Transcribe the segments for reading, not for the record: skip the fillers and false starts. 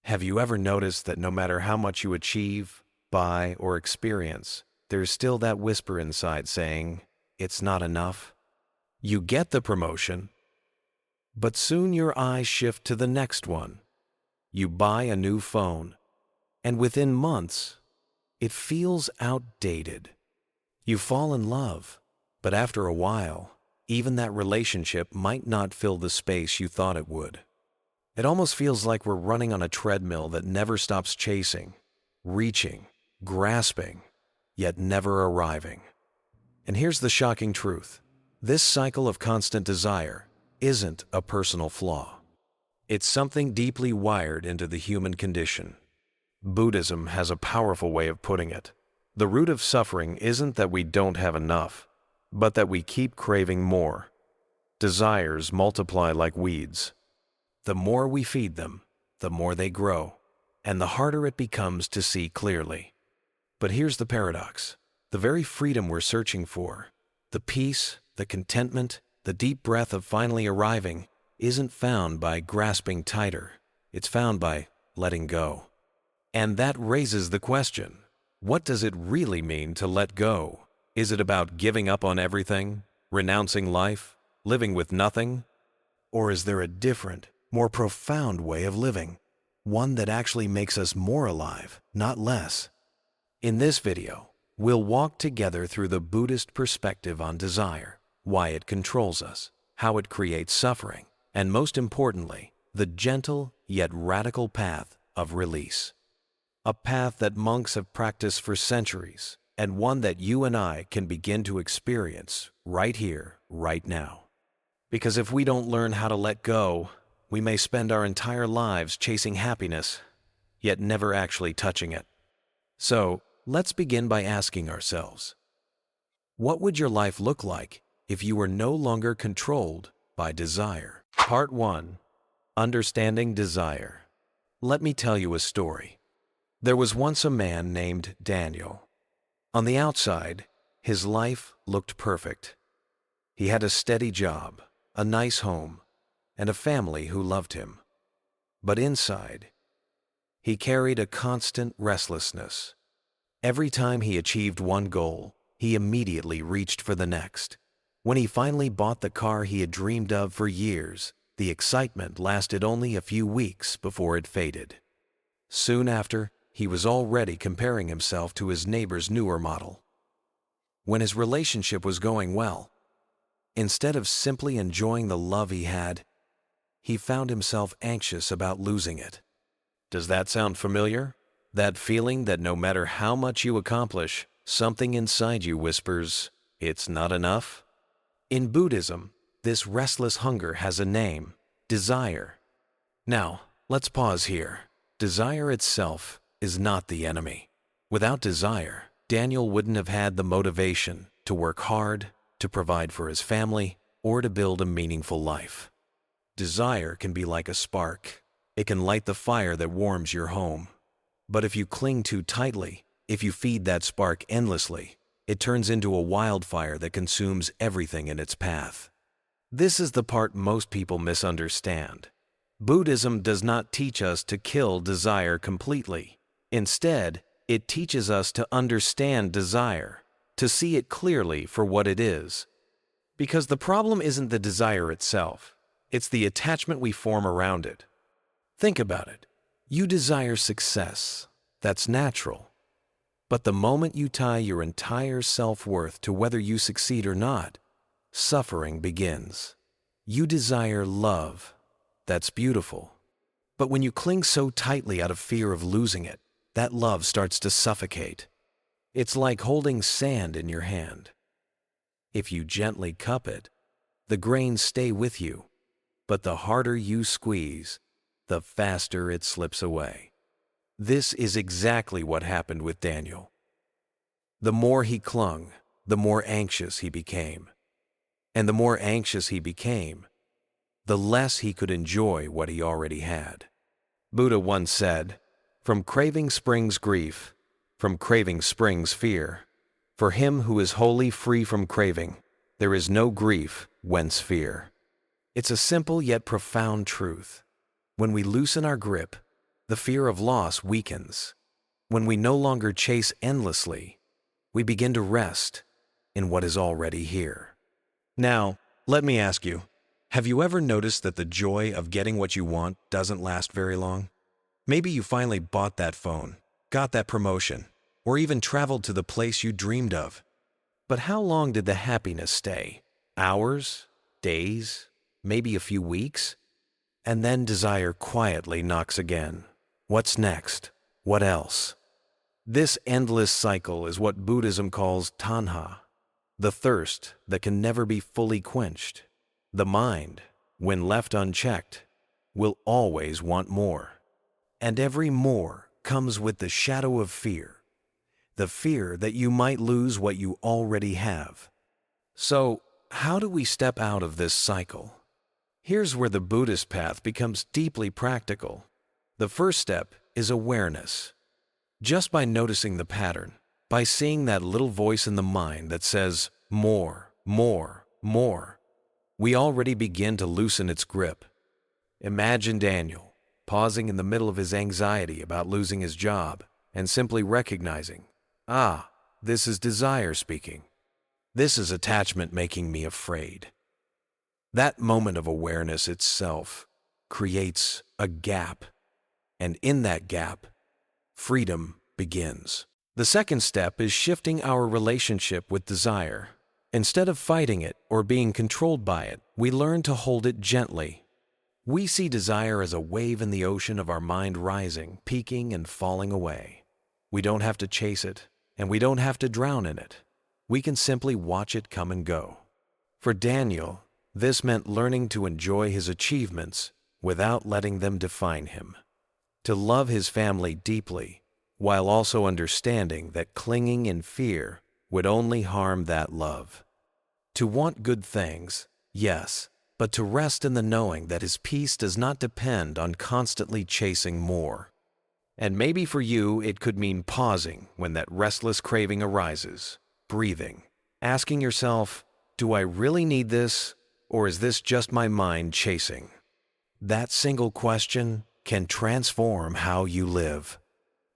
Have you ever noticed that no matter how much you achieve, buy, or experience, there's still that whisper inside saying, it's not enough? You get the promotion, but soon your eyes shift to the next one. You buy a new phone, and within months, it feels outdated. You fall in love, but after a while, even that relationship might not fill the space you thought it would. It almost feels like we're running on a treadmill that never stops chasing, reaching, grasping, yet never arriving. And here's the shocking truth. This cycle of constant desire isn't a personal flaw. It's something deeply wired into the human condition. Buddhism has a powerful way of putting it. The root of suffering isn't that we don't have enough, but that we keep craving more. Desires multiply like weeds. The more we feed them, the more they grow, and the harder it becomes to see clearly. But here's the paradox. The very freedom we're searching for, the peace, the contentment, the deep breath of finally arriving, isn't found by grasping tighter. It's found by letting go. And that raises the question, what does it really mean to let go? Is it about giving up on everything, renouncing life, living with nothing? Or is there a different, more profound way of living, one that actually makes us more alive, not less? In this video, we'll walk together through the Buddhist perspective on desire, why it controls us, how it creates suffering, and most importantly, the gentle yet radical path of release. A path that monks have practiced for centuries, and one that you and I can begin to experience right here, right now. Because if we don't learn how to let go, we may spend our entire lives chasing happiness, yet never actually touching it. So, let's begin by asking ourselves, what would your life look like if you were no longer controlled by desire? Part 1. Understanding Desire. Let me tell you a story. There was once a man named Daniel. On the outside, his life looked perfect. He had a steady job, a nice home, and a family who loved him. But inside, he carried a constant restlessness. Every time he achieved one goal, he immediately reached for the next. When he finally bought the car he had dreamed of for years, the excitement lasted only a few weeks before it faded. Soon after, he was already comparing himself to his neighbor's newer model. When his relationship was going well, instead of simply enjoying the love he had, he found himself anxious about losing it. Does that sound familiar? That feeling that no matter how much you accomplish, something inside you whispers, it's not enough? In Buddhism, this restless hunger has a name, desire. Now, let's pause here. Desire itself is not the enemy. Without desire, Daniel wouldn't have had the motivation to work hard, to provide for his family, or to build a meaningful life. Desire can be like a spark. It can light the fire that warms your home. But if you cling too tightly, if you feed that spark endlessly, it turns into a wildfire that consumes everything in its path. This is the part most people misunderstand. Buddhism does not teach us to kill desire completely. Instead, it teaches us to understand desire, to see it clearly for what it is. Because the problem isn't the desire itself, it's the attachment we form around it. Think about it. You desire success. That's natural. But the moment you tie your entire self-worth to whether you succeed or not, suffering begins. You desire love. That's beautiful. But when you cling so tightly out of fear of losing it, that love starts to suffocate. It's like holding sand in your hand. If you gently cup it, the grains stay with you, but the harder you squeeze, the faster it slips away. This is exactly what happened with Daniel. The more he clung, the more anxious he became. And the more anxious he became, the less he could enjoy what he already had. Buddha once said, "From craving springs grief, from craving springs fear. For him who is wholly free from craving, there is no grief, whence fear." It's a simple yet profound truth. When we loosen our grip, The fear of loss weakens. When we no longer chase endlessly, we begin to rest in what is already here. Now, let me ask you, have you ever noticed that the joy of getting what you want doesn't last very long? Maybe you finally bought that phone, got that promotion, or even traveled to the place you dreamed of. But how long did the happiness stay? Hours? Days? Maybe a few weeks? And then desire quietly knocks again. What's next? What else? This endless cycle is what Buddhism calls tanha, the thirst that can never be fully quenched. The mind, when left unchecked, will always want more. And every more comes with the shadow of fear, the fear that you might lose what you already have. So, how do we step out of this cycle? Here's where the Buddhist path becomes deeply practical. The first step is awareness. Just by noticing the pattern, by seeing that little voice in the mind that says, more, more, more, we already begin to loosen its grip. Imagine Daniel pausing in the middle of his anxiety about losing his job and simply recognizing, this is desire speaking. This is attachment making me afraid. That moment of awareness itself creates a gap, and in that gap, freedom begins. The second step is shifting our relationship with desire. Instead of fighting it or being controlled by it, we learn to hold it gently. We see desire as a wave in the ocean of our mind rising, peaking, and falling away. We don't have to chase it, and we don't have to drown in it. We can simply watch it come and go. For Daniel, this meant learning to enjoy his achievements without letting them define him. To love his family deeply, while also understanding that clinging in fear would only harm that love. To want good things, yes, but to rest in the knowing that his peace does not depend on constantly chasing more. And maybe for you, it could mean pausing when that restless craving arises, breathing, asking yourself, do I really need this, or is this just my mind chasing? That single question can transform how you live.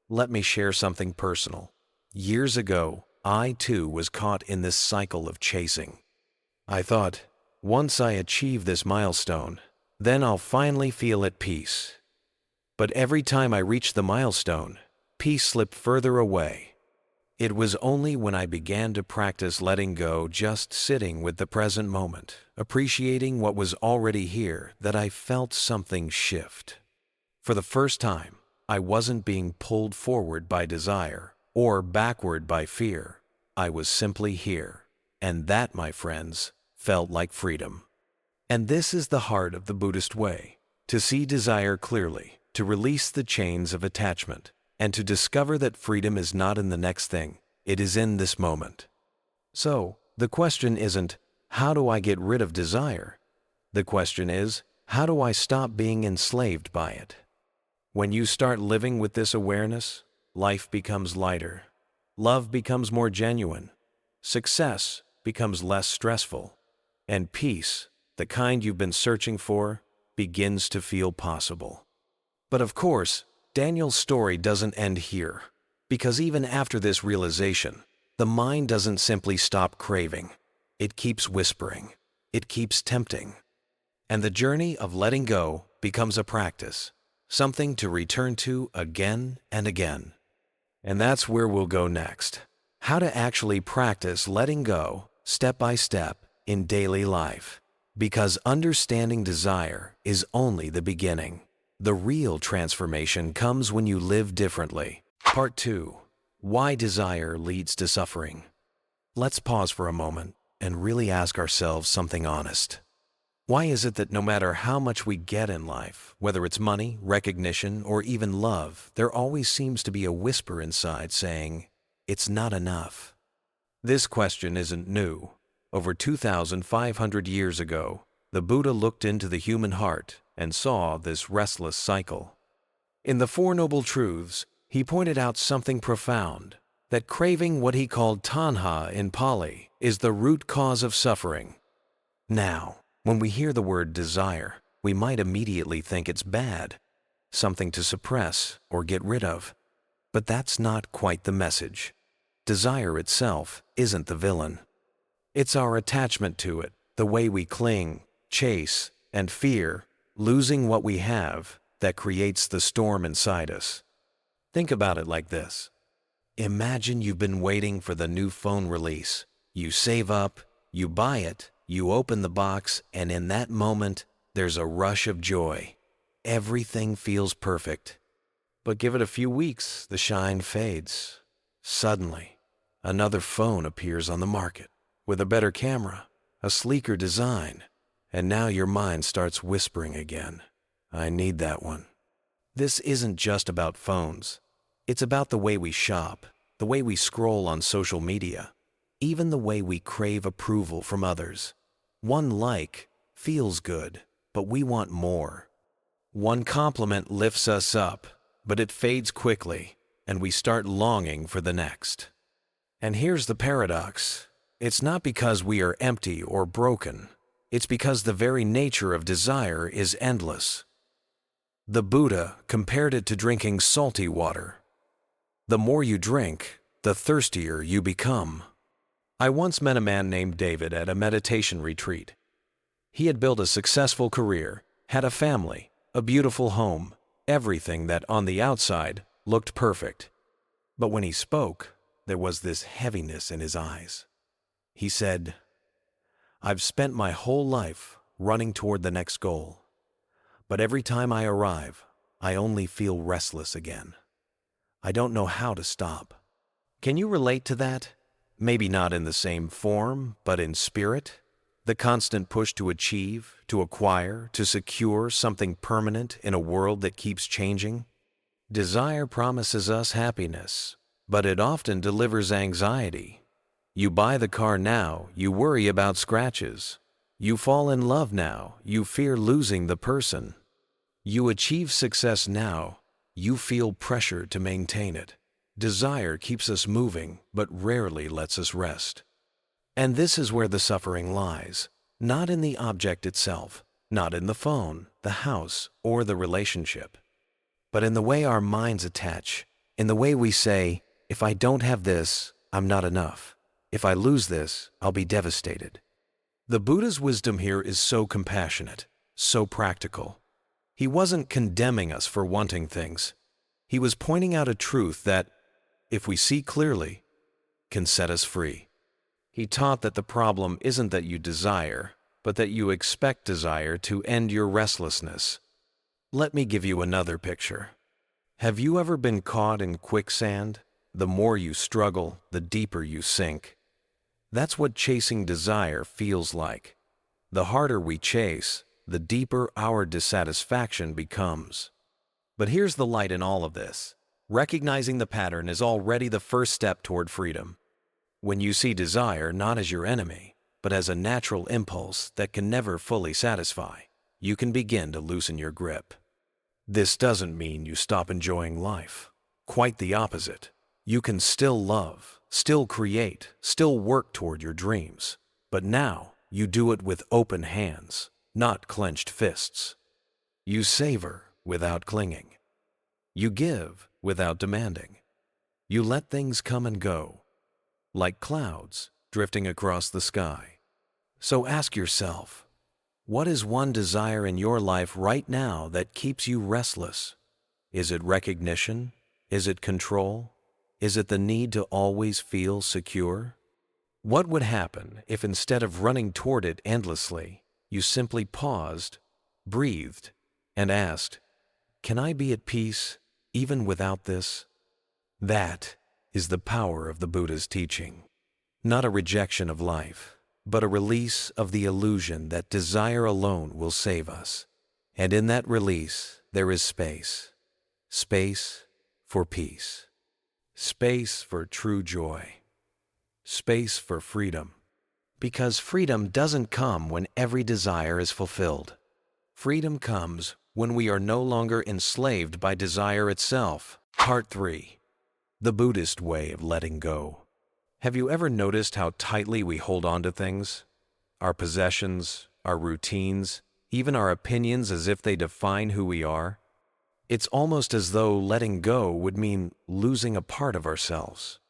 Let me share something personal. Years ago, I too was caught in this cycle of chasing. I thought, once I achieve this milestone, then I'll finally feel at peace. But every time I reached the milestone, peace slipped further away. It was only when I began to practice letting go, just sitting with the present moment, appreciating what was already here, that I felt something shift. For the first time, I wasn't being pulled forward by desire or backward by fear. I was simply here. And that, my friends, felt like freedom. And this is the heart of the Buddhist way: to see desire clearly, to release the chains of attachment, and to discover that freedom is not in the next thing, it is in this moment. So, the question isn't, how do I get rid of desire? The question is, how do I stop being enslaved by it? When you start living with this awareness, life becomes lighter, love becomes more genuine, success becomes less stressful, and peace, the kind you've been searching for, begins to feel possible. But of course, Daniel's story doesn't end here, because even after this realization, the mind doesn't simply stop craving. It keeps whispering. It keeps tempting. And the journey of letting go becomes a practice, something to return to again and again. And that's where we'll go next. How to actually practice letting go, step by step, in daily life. Because understanding desire is only the beginning. The real transformation comes when you live differently. Part 2. Why desire leads to suffering. Let's pause for a moment and really ask ourselves something honest. Why is it that no matter how much we get in life, whether it's money, recognition, or even love, there always seems to be a whisper inside saying, it's not enough? This question isn't new. Over 2,500 years ago, the Buddha looked into the human heart and saw this restless cycle. In the Four Noble Truths, he pointed out something profound, that craving, what he called tanha in Pali, is the root cause of suffering. Now, when we hear the word desire, we might immediately think it's bad. something to suppress or get rid of. But that's not quite the message. Desire itself isn't the villain. It's our attachment to it, the way we cling, chase, and fear losing what we have that creates the storm inside us. Think about it like this. Imagine you've been waiting for the new phone release. You save up, you buy it, you open the box, and in that moment, there's a rush of joy. Everything feels perfect. But give it a few weeks, the shine fades. Suddenly, another phone appears on the market with a better camera, a sleeker design, and now your mind starts whispering again. I need that one. This isn't just about phones. It's about the way we shop, the way we scroll on social media, even the way we crave approval from others. One like feels good, but we want more. One compliment lifts us up, but it fades quickly, and we start longing for the next. And here's the paradox. It's not because we are empty or broken. It's because the very nature of desire is endless. The Buddha compared it to drinking salty water. The more you drink, the thirstier you become. I once met a man named David at a meditation retreat. He had built a successful career, had a family, a beautiful home, everything that on the outside looked perfect. But when he spoke, there was this heaviness in his eyes. He said, "I've spent my whole life running toward the next goal. But every time I arrive, I only feel restless again. I don't know how to stop." Can you relate to that? Maybe not in the same form, but in spirit? The constant push to achieve, to acquire, to secure something permanent in a world that keeps changing? Desire promises us happiness, but it often delivers anxiety. You buy the car now, you worry about scratches. You fall in love now, you fear losing the person. You achieve success now, you feel pressure to maintain it. Desire keeps us moving, but rarely lets us rest. And this is where the suffering lies, not in the object itself, not in the phone, the house, or the relationship, but in the way our minds attach, in the way we say, if I don't have this, I'm not enough. If I lose this, I'll be devastated. The Buddha's wisdom here is so compassionate, so practical. He wasn't condemning us for wanting things. He was pointing out a truth that, if we see clearly, can set us free. He taught that the problem isn't that you desire, but that you expect desire to end your restlessness. Let me give you another picture. Have you ever been caught in quicksand? The more you struggle, the deeper you sink. That's what chasing desire feels like. The harder we chase, the deeper our dissatisfaction becomes. But here's the light in all of this. Recognizing the pattern is already the first step toward freedom. When you see desire not as your enemy, but as a natural impulse that can never fully satisfy, you can begin to loosen your grip. This doesn't mean you stop enjoying life. Quite the opposite. You can still love, still create, still work toward your dreams. But now, you do it with open hands, not clenched fists. You savor without clinging. You give without demanding. You let things come and go, like clouds drifting across the sky. So ask yourself, what is one desire in your life right now that keeps you restless? Is it recognition? Is it control? Is it the need to always feel secure? What would happen if instead of running toward it endlessly, you simply paused, breathed, and asked, "Can I be at peace even without this?" That is the power of the Buddha's teaching. Not a rejection of life, but a release of the illusion that desire alone will save us. And in that release, there is space. Space for peace. Space for true joy. Space for freedom. Because freedom doesn't come when every desire is fulfilled. Freedom comes when we are no longer enslaved by desire itself. Part 3. The Buddhist Way of Letting Go. Have you ever noticed how tightly we hold on to things? Our possessions, our routines, even our opinions as if they define who we are? It's almost as though letting go would mean losing a part of ourselves.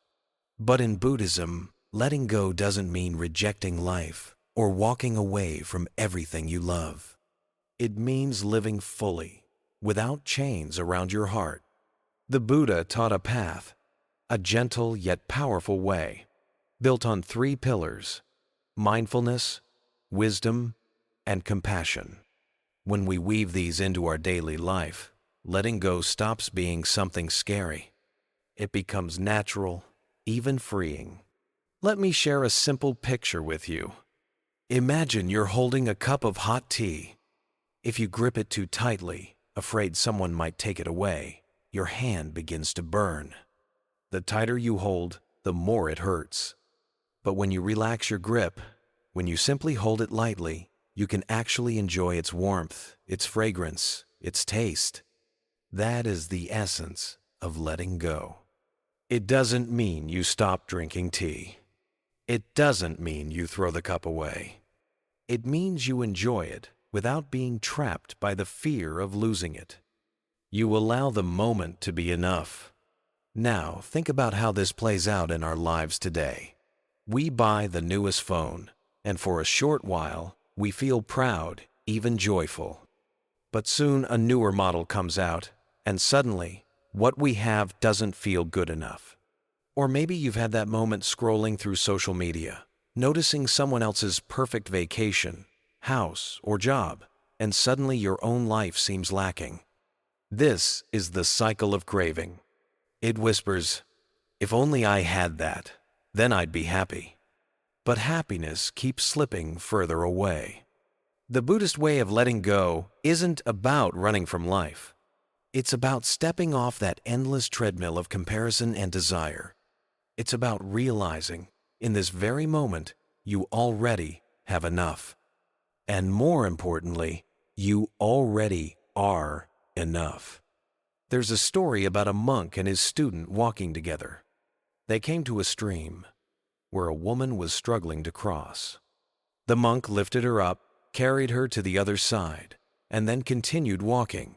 But in Buddhism, letting go doesn't mean rejecting life or walking away from everything you love. It means living fully, without chains around your heart. The Buddha taught a path, a gentle yet powerful way, built on 3 pillars: mindfulness, wisdom, and compassion. When we weave these into our daily life, letting go stops being something scary. It becomes natural, even freeing. Let me share a simple picture with you. Imagine you're holding a cup of hot tea. If you grip it too tightly, afraid someone might take it away, your hand begins to burn. The tighter you hold, the more it hurts. But when you relax your grip, when you simply hold it lightly, you can actually enjoy its warmth, its fragrance, its taste. That is the essence of letting go. It doesn't mean you stop drinking tea. It doesn't mean you throw the cup away. It means you enjoy it without being trapped by the fear of losing it. You allow the moment to be enough. Now, think about how this plays out in our lives today. We buy the newest phone, and for a short while, we feel proud, even joyful. But soon a newer model comes out, and suddenly, what we have doesn't feel good enough. Or maybe you've had that moment scrolling through social media, noticing someone else's perfect vacation, house, or job, and suddenly your own life seems lacking. This is the cycle of craving. It whispers, "If only I had that, then I'd be happy." But happiness keeps slipping further away. The Buddhist way of letting go isn't about running from life. It's about stepping off that endless treadmill of comparison and desire. It's about realizing, in this very moment, you already have enough. And more importantly, you already are enough. There's a story about a monk and his student walking together. They came to a stream where a woman was struggling to cross. The monk lifted her up, carried her to the other side, and then continued walking.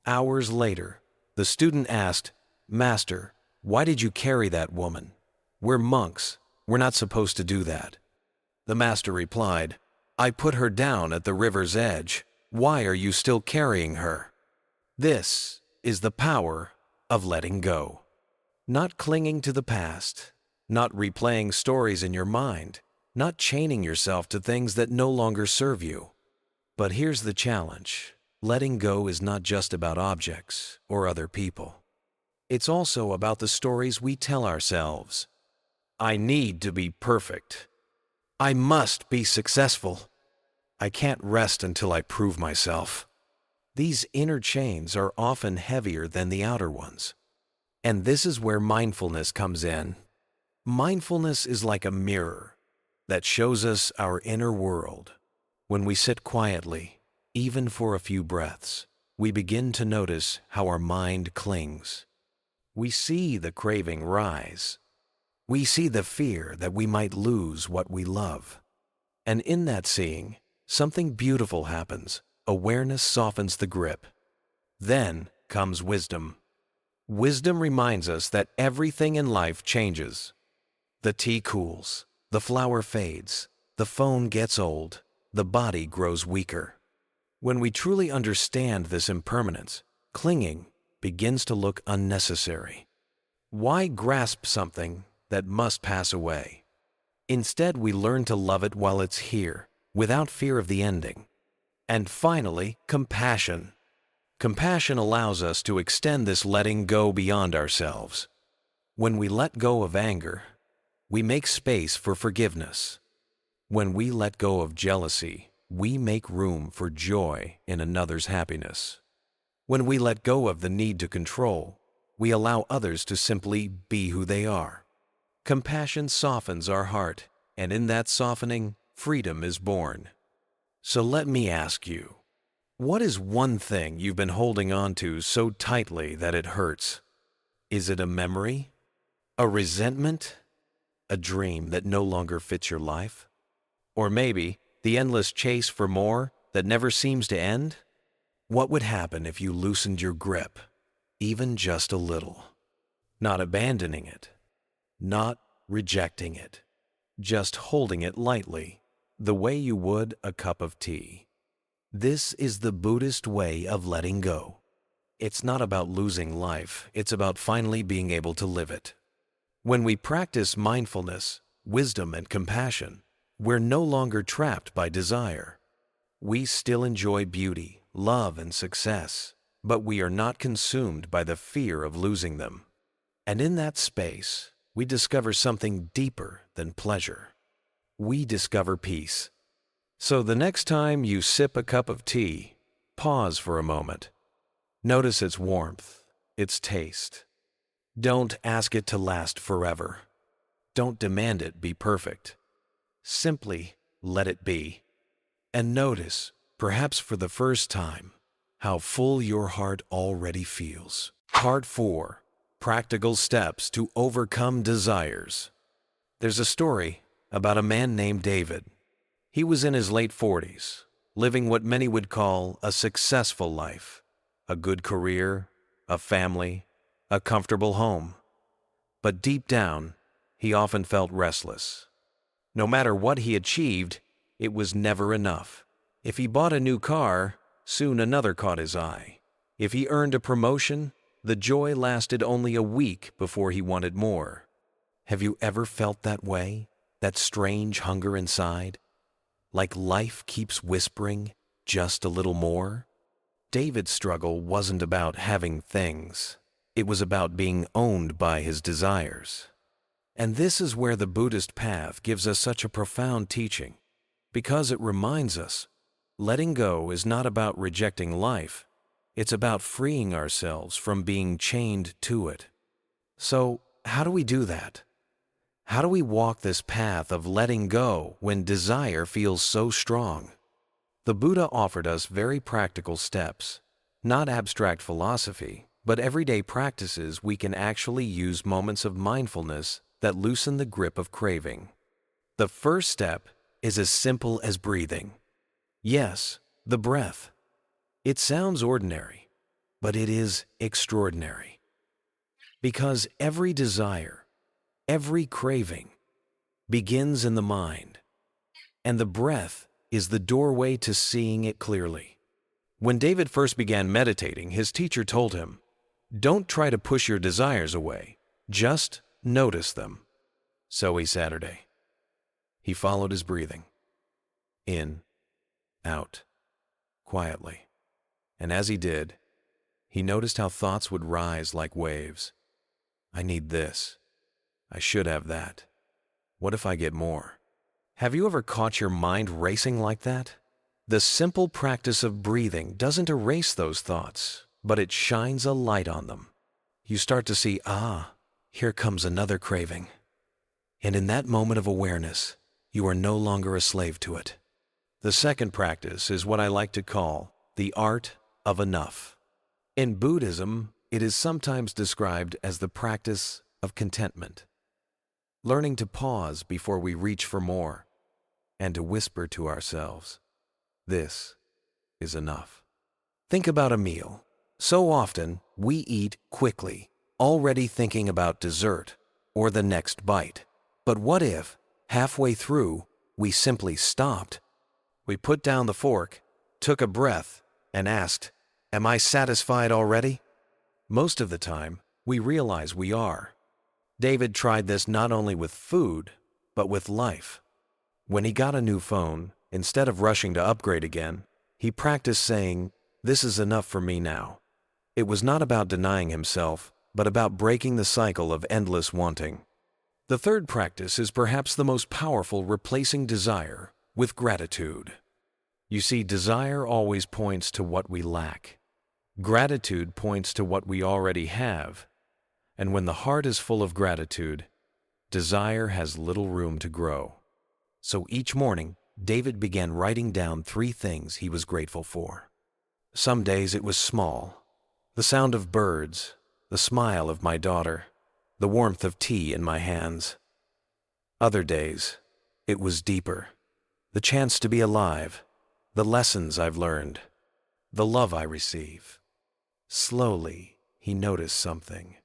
Hours later, the student asked, "Master, why did you carry that woman? We're monks. We're not supposed to do that." The master replied, "I put her down at the river's edge. Why are you still carrying her?" This is the power of letting go. Not clinging to the past, not replaying stories in your mind, not chaining yourself to things that no longer serve you. But here's the challenge. Letting go is not just about objects or other people. It's also about the stories we tell ourselves. I need to be perfect. I must be successful. I can't rest until I prove myself. These inner chains are often heavier than the outer ones. And this is where mindfulness comes in. Mindfulness is like a mirror that shows us our inner world. When we sit quietly, even for a few breaths, we begin to notice how our mind clings. We see the craving rise. We see the fear that we might lose what we love. And in that seeing, something beautiful happens. Awareness softens the grip. Then comes wisdom. Wisdom reminds us that everything in life changes. The tea cools, the flower fades, the phone gets old, the body grows weaker. When we truly understand this impermanence, clinging begins to look unnecessary. Why grasp something that must pass away? Instead, we learn to love it while it's here, without fear of the ending. And finally, compassion. Compassion allows us to extend this letting go beyond ourselves. When we let go of anger, we make space for forgiveness. When we let go of jealousy, we make room for joy in another's happiness. When we let go of the need to control, we allow others to simply be who they are. Compassion softens our heart, and in that softening, freedom is born. So let me ask you, what is one thing you've been holding on to so tightly that it hurts? Is it a memory? A resentment? A dream that no longer fits your life? Or maybe the endless chase for more that never seems to end? What would happen if you loosened your grip, even just a little? Not abandoning it, not rejecting it, just holding it lightly, the way you would a cup of tea. This is the Buddhist way of letting go. It's not about losing life, it's about finally being able to live it. When we practice mindfulness, wisdom, and compassion, we're no longer trapped by desire. We still enjoy beauty, love, and success, but we are not consumed by the fear of losing them. And in that space, we discover something deeper than pleasure. We discover peace. So the next time you sip a cup of tea, pause for a moment. Notice its warmth, its taste. Don't ask it to last forever. Don't demand it be perfect. Simply let it be. And notice, perhaps for the first time, how full your heart already feels. Part 4. Practical Steps to Overcome Desires. There's a story about a man named David. He was in his late 40s, living what many would call a successful life. A good career, a family, a comfortable home. But deep down, he often felt restless. No matter what he achieved, it was never enough. If he bought a new car, soon another caught his eye. If he earned a promotion, the joy lasted only a week before he wanted more. Have you ever felt that way? That strange hunger inside? Like life keeps whispering, just a little more? David's struggle wasn't about having things. It was about being owned by his desires. And this is where the Buddhist path gives us such a profound teaching, because it reminds us, letting go is not about rejecting life. It's about freeing ourselves from being chained to it. So, how do we do that? How do we walk this path of letting go when desire feels so strong? The Buddha offered us very practical steps, not abstract philosophy, but everyday practices we can actually use moments of mindfulness that loosen the grip of craving. The first step is as simple as breathing. Yes, the breath. It sounds ordinary, but it is extraordinary. Because every desire, every craving, begins in the mind, and the breath is the doorway to seeing it clearly. When David first began meditating, his teacher told him, "Don't try to push your desires away, just notice them." So he Saturday. He followed his breathing. In, out, quietly. And as he did, he noticed how thoughts would rise like waves. I need this. I should have that. What if I get more? Have you ever caught your mind racing like that? The simple practice of breathing doesn't erase those thoughts, but it shines a light on them. You start to see, here comes another craving. And in that moment of awareness, you are no longer a slave to it. The second practice is what I like to call the art of enough. In Buddhism, it is sometimes described as the practice of contentment. Learning to pause before we reach for more, and to whisper to ourselves, this is enough. Think about a meal. So often, we eat quickly, already thinking about dessert or the next bite. But what if, halfway through, we simply stopped? We put down the fork, took a breath, and asked, am I satisfied already? Most of the time, we realize we are. David tried this not only with food, but with life. When he got a new phone, instead of rushing to upgrade again, he practiced saying, this is enough for me now. It was not about denying himself, but about breaking the cycle of endless wanting. The third practice is perhaps the most powerful, replacing desire with gratitude. You see, desire always points to what we lack. Gratitude points to what we already have. And when the heart is full of gratitude, desire has little room to grow. So each morning, David began writing down 3 things he was grateful for. Some days it was small. The sound of birds, the smile of my daughter, the warmth of tea in my hands. Other days, it was deeper. The chance to be alive, the lessons I've learned, the love I receive. Slowly, he noticed something.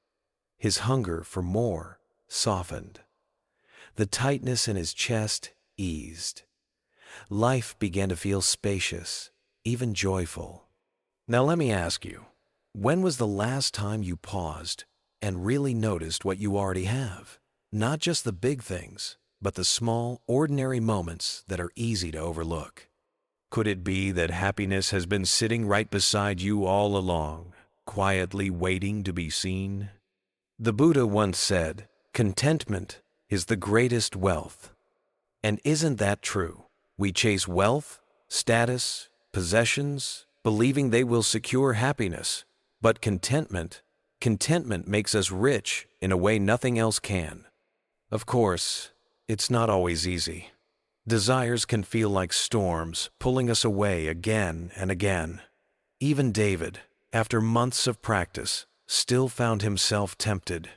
His hunger for more softened. The tightness in his chest eased. Life began to feel spacious, even joyful. Now let me ask you, when was the last time you paused and really noticed what you already have? Not just the big things, but the small, ordinary moments that are easy to overlook. Could it be that happiness has been sitting right beside you all along, quietly waiting to be seen? The Buddha once said, "Contentment is the greatest wealth." And isn't that true? We chase wealth, status, possessions, believing they will secure happiness. But contentment makes us rich in a way nothing else can. Of course, it's not always easy. Desires can feel like storms, pulling us away again and again. Even David, after months of practice, still found himself tempted.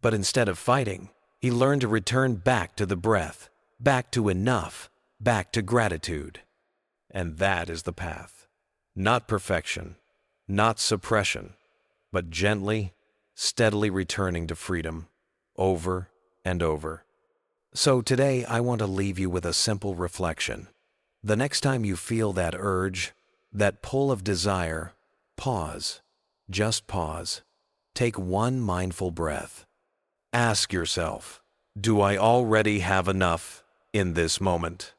But instead of fighting, he learned to return back to the breath, back to enough, back to gratitude. And that is the path. Not perfection, not suppression, but gently, steadily returning to freedom, over and over. So today I want to leave you with a simple reflection. The next time you feel that urge, that pull of desire, pause. Just pause. Take one mindful breath. Ask yourself, do I already have enough in this moment?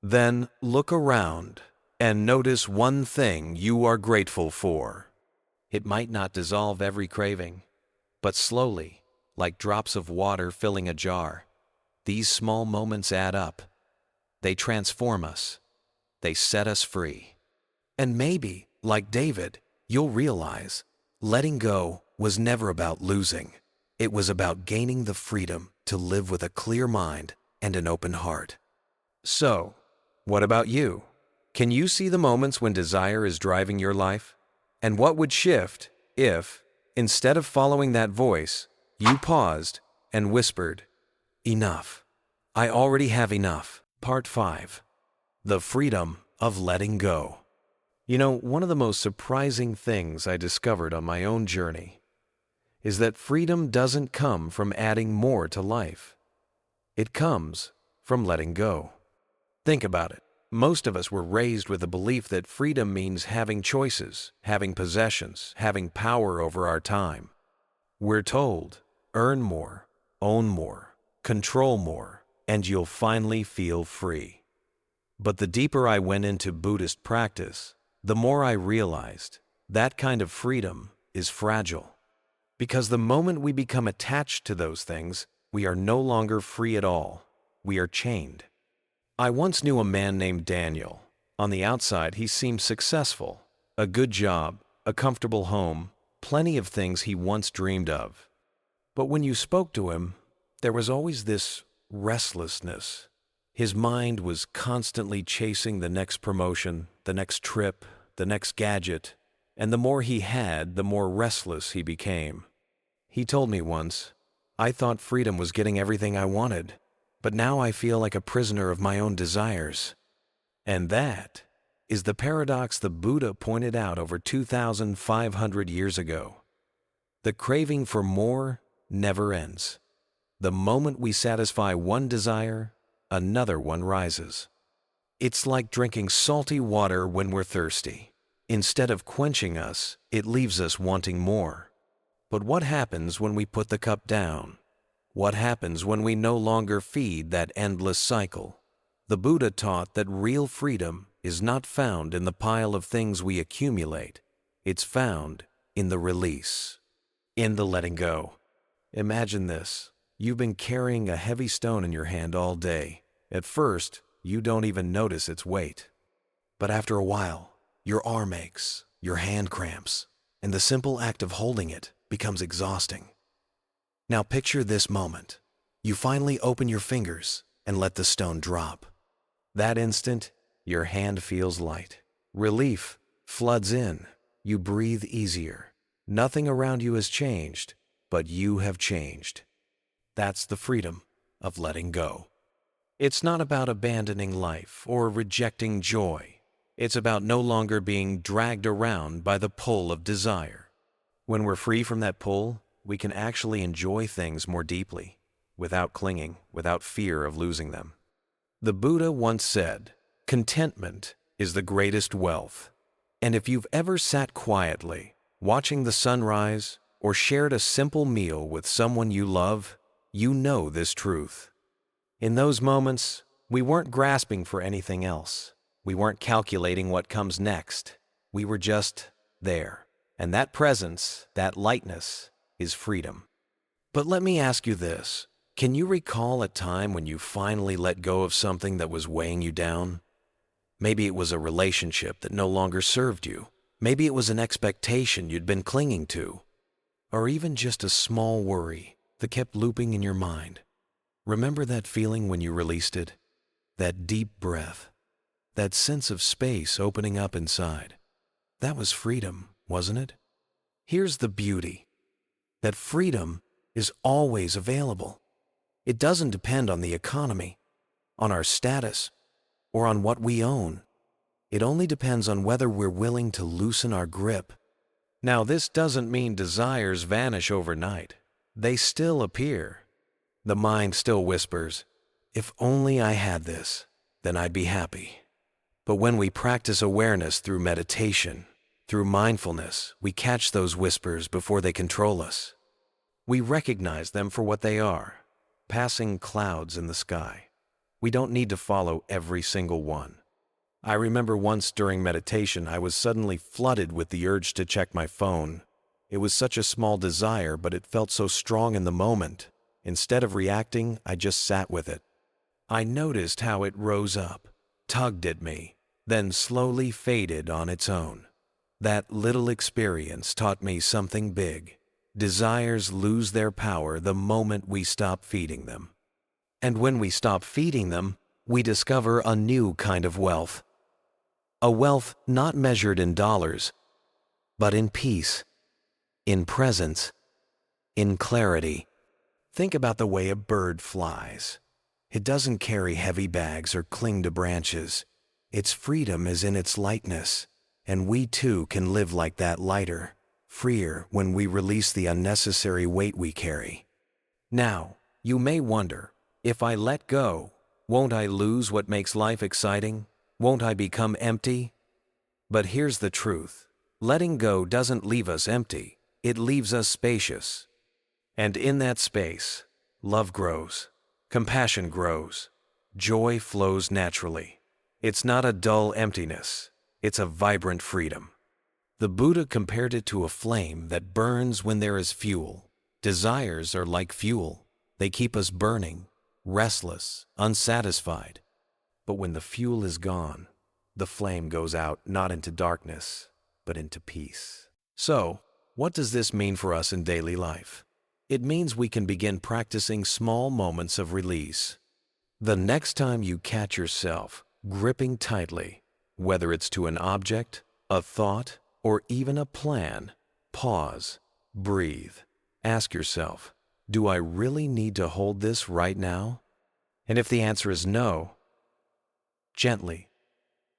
Then look around and notice one thing you are grateful for. It might not dissolve every craving, but slowly, like drops of water filling a jar, these small moments add up. They transform us. They set us free. And maybe, like David, you'll realize letting go was never about losing. It was about gaining the freedom to live with a clear mind and an open heart. So, what about you? Can you see the moments when desire is driving your life? And what would shift if, instead of following that voice, you paused and whispered, "Enough. I already have enough." Part 5. The freedom of letting go. You know, one of the most surprising things I discovered on my own journey is that freedom doesn't come from adding more to life. It comes from letting go. Think about it. Most of us were raised with the belief that freedom means having choices, having possessions, having power over our time. We're told, earn more, own more, control more, and you'll finally feel free. But the deeper I went into Buddhist practice, the more I realized that kind of freedom is fragile. Because the moment we become attached to those things, we are no longer free at all. We are chained. I once knew a man named Daniel. On the outside, he seemed successful. A good job, a comfortable home, plenty of things he once dreamed of. But when you spoke to him, there was always this restlessness. His mind was constantly chasing the next promotion, the next trip, the next gadget, and the more he had, the more restless he became. He told me once, "I thought freedom was getting everything I wanted, but now I feel like a prisoner of my own desires." And that is the paradox the Buddha pointed out over 2,500 years ago. The craving for more never ends. The moment we satisfy one desire, another one rises. It's like drinking salty water when we're thirsty. Instead of quenching us, it leaves us wanting more. But what happens when we put the cup down? What happens when we no longer feed that endless cycle? The Buddha taught that real freedom is not found in the pile of things we accumulate. It's found in the release, in the letting go. Imagine this. You've been carrying a heavy stone in your hand all day. At first, you don't even notice its weight. But after a while, your arm aches, your hand cramps, and the simple act of holding it becomes exhausting. Now picture this moment. You finally open your fingers and let the stone drop. That instant, your hand feels light. Relief floods in. You breathe easier. Nothing around you has changed, but you have changed. That's the freedom of letting go. It's not about abandoning life or rejecting joy. It's about no longer being dragged around by the pull of desire. When we're free from that pull, we can actually enjoy things more deeply, without clinging, without fear of losing them. The Buddha once said, "Contentment is the greatest wealth." And if you've ever sat quietly, watching the sunrise, or shared a simple meal with someone you love, you know this truth. In those moments, we weren't grasping for anything else. We weren't calculating what comes next. We were just there. And that presence, that lightness, is freedom. But let me ask you this. Can you recall a time when you finally let go of something that was weighing you down? Maybe it was a relationship that no longer served you. Maybe it was an expectation you'd been clinging to. Or even just a small worry that kept looping in your mind. Remember that feeling when you released it? That deep breath. That sense of space opening up inside. That was freedom, wasn't it? Here's the beauty. That freedom is always available. It doesn't depend on the economy, on our status, or on what we own. It only depends on whether we're willing to loosen our grip. Now, this doesn't mean desires vanish overnight. They still appear. The mind still whispers, "If only I had this, then I'd be happy." But when we practice awareness through meditation, through mindfulness, we catch those whispers before they control us. We recognize them for what they are, passing clouds in the sky. We don't need to follow every single one. I remember once during meditation, I was suddenly flooded with the urge to check my phone. It was such a small desire, but it felt so strong in the moment. Instead of reacting, I just sat with it. I noticed how it rose up, tugged at me, then slowly faded on its own. That little experience taught me something big. Desires lose their power the moment we stop feeding them. And when we stop feeding them, we discover a new kind of wealth. A wealth not measured in dollars, but in peace, in presence, in clarity. Think about the way a bird flies. It doesn't carry heavy bags or cling to branches. Its freedom is in its lightness, and we too can live like that, lighter, freer, when we release the unnecessary weight we carry. Now, you may wonder, if I let go, won't I lose what makes life exciting? Won't I become empty? But here's the truth. Letting go doesn't leave us empty. It leaves us spacious. And in that space, love grows, compassion grows, joy flows naturally. It's not a dull emptiness. It's a vibrant freedom. The Buddha compared it to a flame that burns when there is fuel. Desires are like fuel. They keep us burning, restless, unsatisfied. But when the fuel is gone, the flame goes out not into darkness, but into peace. So, what does this mean for us in daily life? It means we can begin practicing small moments of release. The next time you catch yourself gripping tightly, whether it's to an object, a thought, or even a plan, pause, breathe. Ask yourself, do I really need to hold this right now? And if the answer is no, gently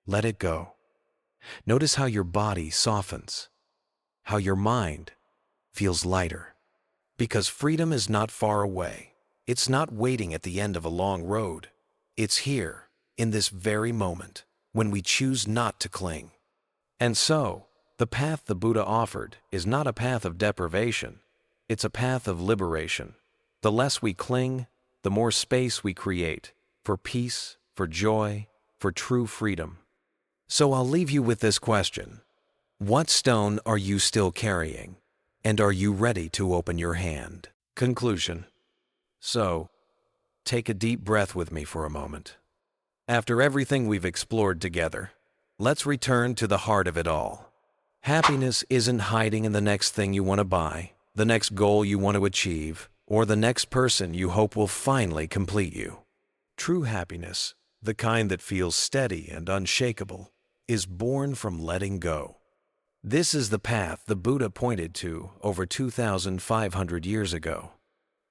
let it go. Notice how your body softens, how your mind feels lighter. Because freedom is not far away. It's not waiting at the end of a long road. It's here, in this very moment, when we choose not to cling. And so, the path the Buddha offered is not a path of deprivation. It's a path of liberation. The less we cling, the more space we create for peace, for joy, for true freedom. So I'll leave you with this question. What stone are you still carrying? And are you ready to open your hand? Conclusion. So, take a deep breath with me for a moment. After everything we've explored together, let's return to the heart of it all. Happiness isn't hiding in the next thing you want to buy, the next goal you want to achieve, or the next person you hope will finally complete you. True happiness, the kind that feels steady and unshakable, is born from letting go. This is the path the Buddha pointed to over 2,500 years ago.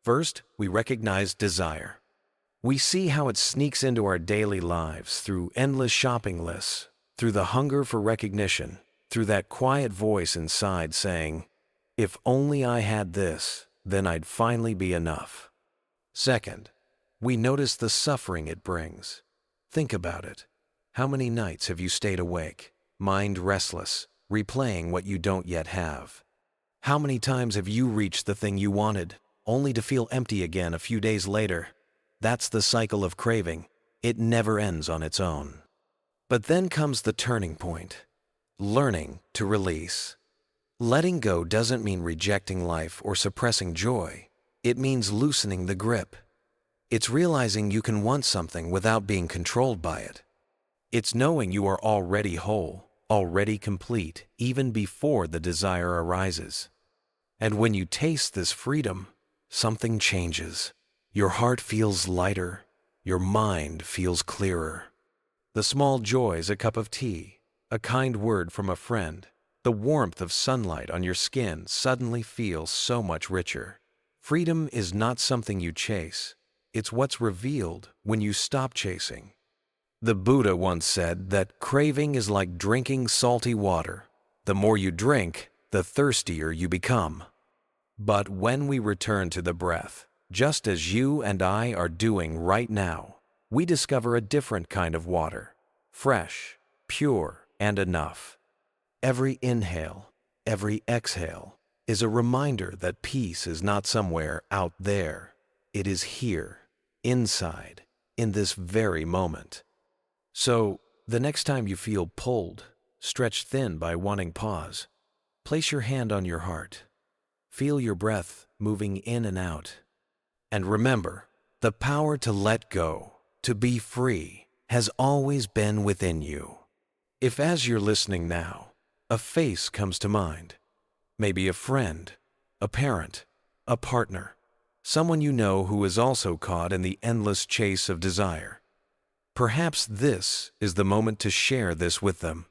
First, we recognize desire. We see how it sneaks into our daily lives through endless shopping lists, through the hunger for recognition, through that quiet voice inside saying, "If only I had this, then I'd finally be enough." Second, we notice the suffering it brings. Think about it. How many nights have you stayed awake, mind restless, replaying what you don't yet have? How many times have you reached the thing you wanted, only to feel empty again a few days later? That's the cycle of craving. It never ends on its own. But then comes the turning point. Learning to release. Letting go doesn't mean rejecting life or suppressing joy. It means loosening the grip. It's realizing you can want something without being controlled by it. It's knowing you are already whole, already complete, even before the desire arises. And when you taste this freedom, something changes. Your heart feels lighter. Your mind feels clearer. The small joys, a cup of tea, a kind word from a friend, the warmth of sunlight on your skin suddenly feel so much richer. Freedom is not something you chase. It's what's revealed when you stop chasing. The Buddha once said that craving is like drinking salty water. The more you drink, the thirstier you become. But when we return to the breath, just as you and I are doing right now, we discover a different kind of water, fresh, pure, and enough. Every inhale, every exhale is a reminder that peace is not somewhere out there. It is here, inside, in this very moment. So, the next time you feel pulled, stretched thin by wanting pause, place your hand on your heart. Feel your breath moving in and out. And remember, the power to let go, to be free, has always been within you. If as you're listening now, a face comes to mind, maybe a friend, a parent, a partner, someone you know who is also caught in the endless chase of desire. Perhaps this is the moment to share this with them.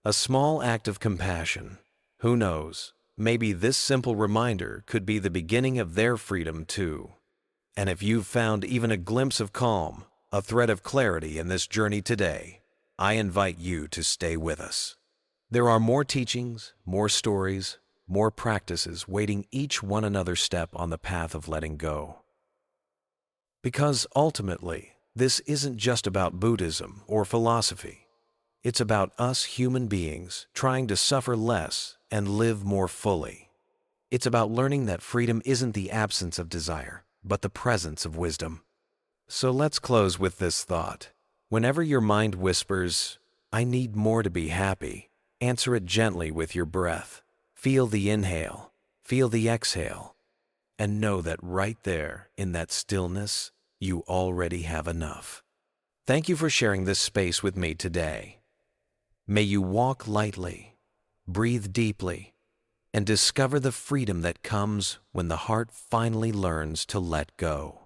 A small act of compassion. Who knows, maybe this simple reminder could be the beginning of their freedom too. And if you've found even a glimpse of calm, a thread of clarity in this journey today, I invite you to stay with us. There are more teachings, more stories, more practices waiting each one another step on the path of letting go. Because ultimately, this isn't just about Buddhism or philosophy. It's about us human beings trying to suffer less and live more fully. It's about learning that freedom isn't the absence of desire, but the presence of wisdom. So let's close with this thought. Whenever your mind whispers, "I need more to be happy," answer it gently with your breath. Feel the inhale, feel the exhale, and know that right there, in that stillness, you already have enough. Thank you for sharing this space with me today. May you walk lightly, breathe deeply, and discover the freedom that comes when the heart finally learns to let go.